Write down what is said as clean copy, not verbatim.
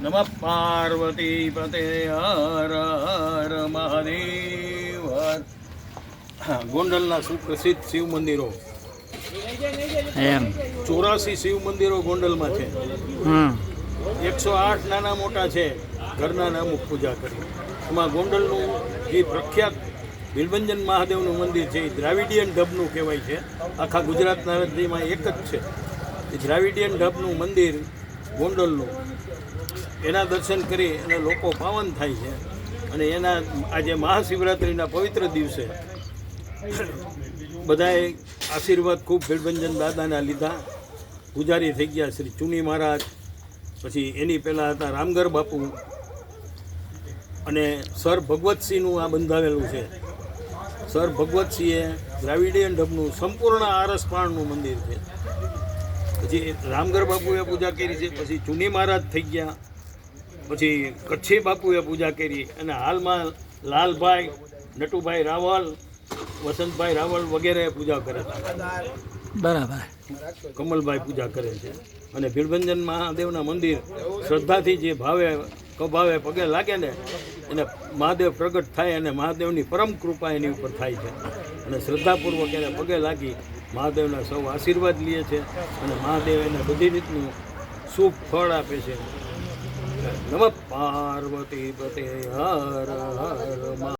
નમઃ પાર્વતી પતે હર હર મહાદેવ હર. ગોંડલના સુપ્રસિદ્ધ શિવ મંદિરો એમ 84 શિવ મંદિરો ગોંડલમાં છે. 108 નાના મોટા છે. ઘરના નામ પૂજા કરી. એમાં ગોંડલનું જે પ્રખ્યાત બિલબંજન મહાદેવનું મંદિર છે એ દ્રાવિડિયન ઢબનું કહેવાય છે. આખા ગુજરાતના રાજ્યમાં એક જ છે એ દ્રાવિડિયન ઢબનું મંદિર ગોંડલનું. એના દર્શન કરી અને લોકો પાવન થાય છે. અને એના આજે મહાશિવરાત્રિના પવિત્ર દિવસે બધાએ આશીર્વાદ ખૂબ બિલબંજન દાદાના લીધા. પૂજારી થઈ ગયા શ્રી ચુની મહારાજ, પછી એની પહેલાં હતા રામગર બાપુ, અને સર ભગવતસિંહનું આ બંધાવેલું છે. સર ભગવતસિંહે દ્રાવિડિયન ઢબનું સંપૂર્ણ આરસપાણનું મંદિર છે. પછી રામગર બાપુએ પૂજા કરી છે, પછી ચુની મહારાજ થઈ ગયા, પછી કચ્છી બાપુએ પૂજા કરી, અને હાલમાં લાલભાઈ, નટુભાઈ રાવલ, વસંતભાઈ રાવલ વગેરે પૂજા કરે છે. બરાબર. કમલભાઈ પૂજા કરે છે. અને બિલબંજન મહાદેવના મંદિર શ્રદ્ધાથી જે ભાવે કભાવે પગે લાગે ને એને મહાદેવ પ્રગટ થાય, અને મહાદેવની પરમ કૃપા એની ઉપર થાય છે. અને શ્રદ્ધાપૂર્વક એને પગે લાગી મહાદેવના સૌ આશીર્વાદ લે છે, અને મહાદેવ એને બધી રીતનું શુભ ફળ આપે છે. નમઃ પાર્વતી પતે હર હર